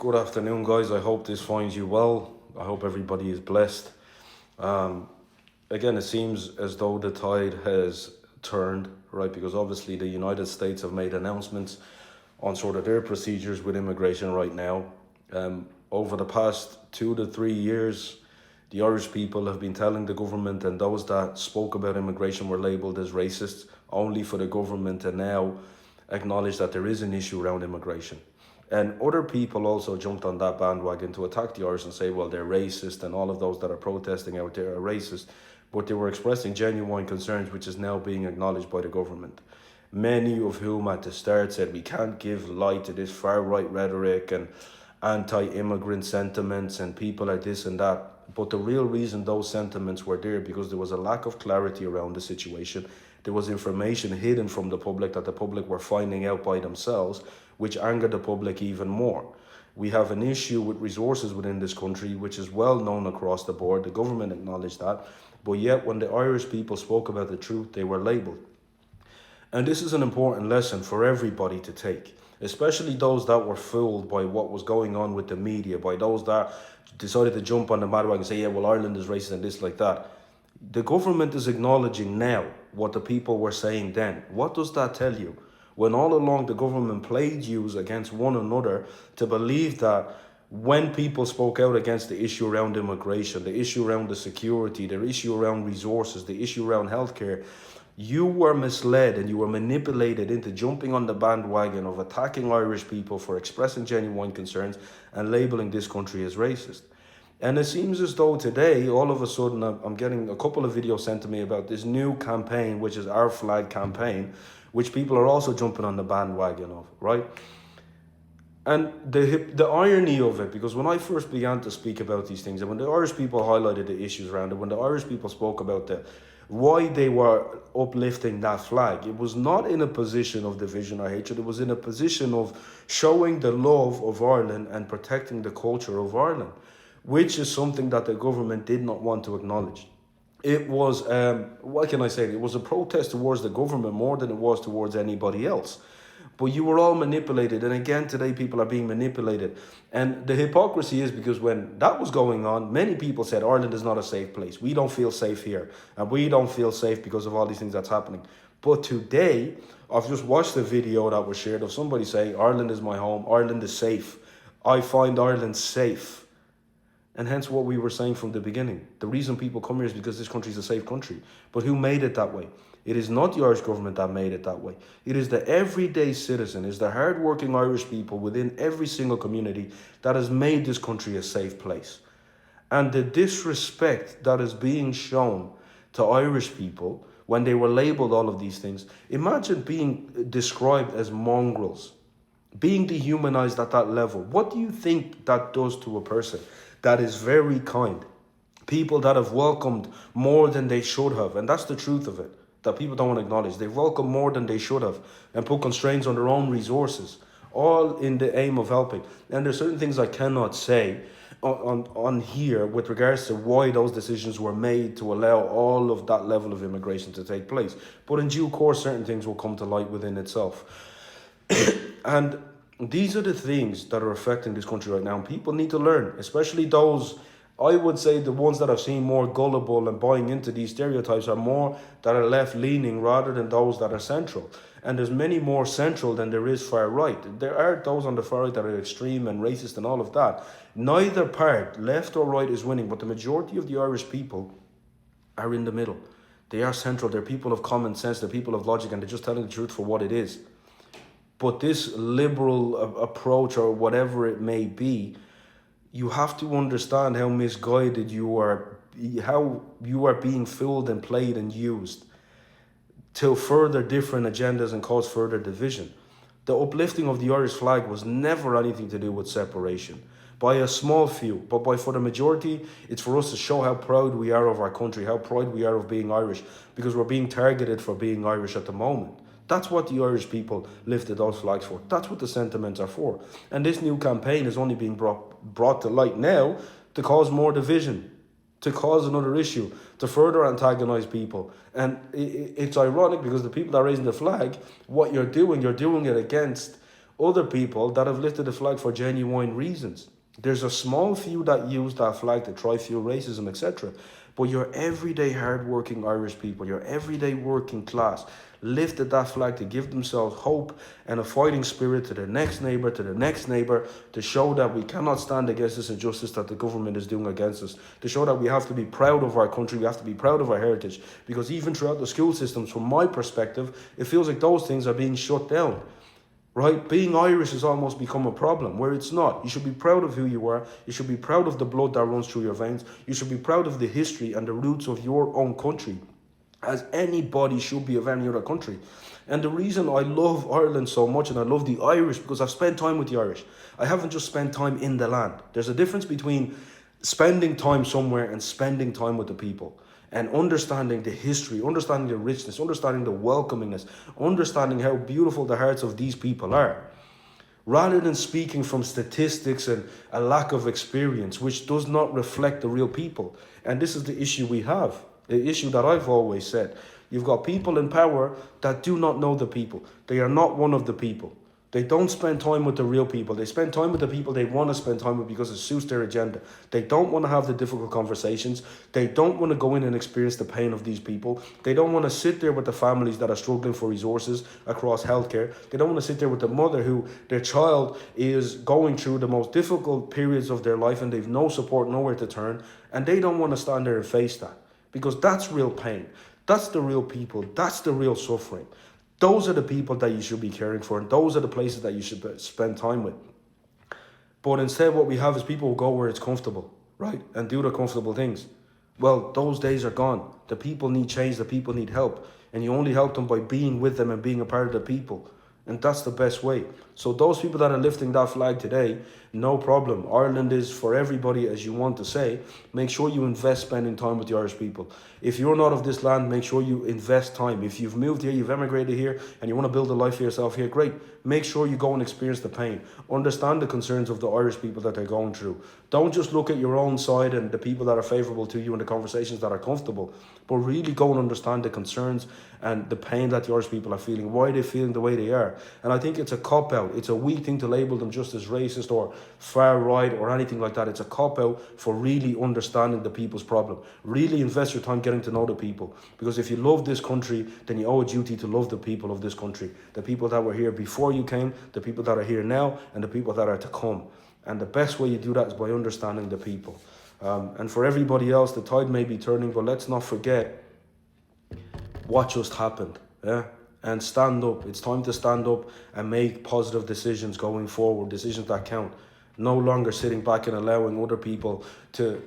Good afternoon, guys. I hope this finds you well. I hope everybody is blessed. Um, Again, it seems as though the tide has turned, right? Because obviously the United States have made announcements on sort of their procedures with immigration right now. Over the past 2 to 3 years, the Irish people have been telling the government, and those that spoke about immigration were labelled as racists, only for the government to now acknowledge that there is an issue around immigration. And other people also jumped on that bandwagon to attack the Irish and say, well, they're racist, and all of those that are protesting out there are racist. But they were expressing genuine concerns, which is now being acknowledged by the government. Many of whom at the start said we can't give light to this far right rhetoric and anti-immigrant sentiments and people are this and that. But the real reason those sentiments were there because there was a lack of clarity around the situation. There was information hidden from the public that the public were finding out by themselves, which angered the public even more. We have an issue with resources within this country, which is well known across the board. The government acknowledged that. But yet, when the Irish people spoke about the truth, they were labelled. And this is an important lesson for everybody to take, especially those that were fooled by what was going on with the media, by those that decided to jump on the bandwagon and say, yeah, well, Ireland is racist and this like that. The government is acknowledging now what the people were saying then. What does that tell you? When all along the government played you against one another to believe that when people spoke out against the issue around immigration, the issue around the security, the issue around resources, the issue around healthcare, you were misled and you were manipulated into jumping on the bandwagon of attacking Irish people for expressing genuine concerns and labelling this country as racist. And it seems as though today, all of a sudden, I'm getting a couple of videos sent to me about this new campaign, which is Our Flag campaign, which people are also jumping on the bandwagon of, right? And the irony of it, because when I first began to speak about these things, and when the Irish people highlighted the issues around it, when the Irish people spoke about why they were uplifting that flag, it was not in a position of division or hatred. It was in a position of showing the love of Ireland and protecting the culture of Ireland, which is something that the government did not want to acknowledge. It was, what can I say? It was a protest towards the government more than it was towards anybody else. But you were all manipulated. And again, today people are being manipulated. And the hypocrisy is because when that was going on, many people said Ireland is not a safe place. We don't feel safe here. And we don't feel safe because of all these things that's happening. But today, I've just watched a video that was shared of somebody saying, Ireland is my home. Ireland is safe. I find Ireland safe. And hence what we were saying from the beginning. The reason people come here is because this country is a safe country. But who made it that way? It is not the Irish government that made it that way. It is the everyday citizen, is the hard-working Irish people within every single community that has made this country a safe place. And the disrespect that is being shown to Irish people when they were labelled all of these things, imagine being described as mongrels, being dehumanized at that level. What do you think that does to a person that is very kind? People that have welcomed more than they should have, and that's the truth of it. That people don't want to acknowledge. They've welcomed more than they should have and put constraints on their own resources, all in the aim of helping. And there's certain things I cannot say on here with regards to why those decisions were made to allow all of that level of immigration to take place. But in due course, certain things will come to light within itself. And these are the things that are affecting this country right now. And people need to learn, especially those, I would say the ones that I've seen more gullible and buying into these stereotypes are more that are left-leaning rather than those that are central. And there's many more central than there is far right. There are those on the far right that are extreme and racist and all of that. Neither part, left or right, is winning, but the majority of the Irish people are in the middle. They are central. They're people of common sense. They're people of logic, and they're just telling the truth for what it is. But this liberal approach, or whatever it may be, you have to understand how misguided you are, how you are being fooled and played and used to further different agendas and cause further division. The uplifting of the Irish flag was never anything to do with separation. By a small few, but for the majority, it's for us to show how proud we are of our country, how proud we are of being Irish, because we're being targeted for being Irish at the moment. That's what the Irish people lifted those flags for. That's what the sentiments are for. And this new campaign is only being brought to light now to cause more division, to cause another issue, to further antagonize people. And it's ironic because the people that are raising the flag, what you're doing it against other people that have lifted the flag for genuine reasons. There's a small few that use that flag to try fuel racism, etc. But your everyday hardworking Irish people, your everyday working class, lifted that flag to give themselves hope and a fighting spirit to the next neighbour, to show that we cannot stand against this injustice that the government is doing against us, to show that we have to be proud of our country, we have to be proud of our heritage. Because even throughout the school systems, from my perspective, it feels like those things are being shut down. Right? Being Irish has almost become a problem, where it's not. You should be proud of who you are. You should be proud of the blood that runs through your veins. You should be proud of the history and the roots of your own country, as anybody should be of any other country. And the reason I love Ireland so much and I love the Irish, because I've spent time with the Irish. I haven't just spent time in the land. There's a difference between spending time somewhere and spending time with the people. And understanding the history, understanding the richness, understanding the welcomingness, understanding how beautiful the hearts of these people are. Rather than speaking from statistics and a lack of experience, which does not reflect the real people. And this is the issue we have, the issue that I've always said. You've got people in power that do not know the people. They are not one of the people. They don't spend time with the real people. They spend time with the people they want to spend time with because it suits their agenda. They don't want to have the difficult conversations. They don't want to go in and experience the pain of these people. They don't want to sit there with the families that are struggling for resources across healthcare. They don't want to sit there with the mother who their child is going through the most difficult periods of their life and they've no support, nowhere to turn. And they don't want to stand there and face that, because that's real pain. That's the real people. That's the real suffering. Those are the people that you should be caring for, and those are the places that you should spend time with. But instead what we have is people who go where it's comfortable, right? And do the comfortable things. Well, those days are gone. The people need change, the people need help. And you only help them by being with them and being a part of the people. And that's the best way. So those people that are lifting that flag today, no problem. Ireland is for everybody, as you want to say. Make sure you invest spending time with the Irish people. If you're not of this land, make sure you invest time. If you've moved here, you've emigrated here, and you want to build a life for yourself here, great. Make sure you go and experience the pain. Understand the concerns of the Irish people that they're going through. Don't just look at your own side and the people that are favourable to you and the conversations that are comfortable, but really go and understand the concerns and the pain that the Irish people are feeling, why they're feeling the way they are. And I think it's a cop-out. It's a weak thing to label them just as racist or far right or anything like that. It's a cop-out for really understanding the people's problem. Really invest your time getting to know the people. Because if you love this country, then you owe a duty to love the people of this country. The people that were here before you came, the people that are here now, and the people that are to come. And the best way you do that is by understanding the people. And for everybody else, the tide may be turning, but let's not forget what just happened. Yeah? And stand up. It's time to stand up and make positive decisions going forward, decisions that count. No longer sitting back and allowing other people to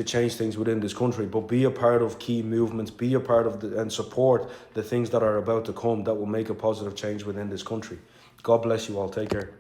change things within this country, but be a part of key movements, be a part of and support the things that are about to come that will make a positive change within this country. God bless you all. Take care.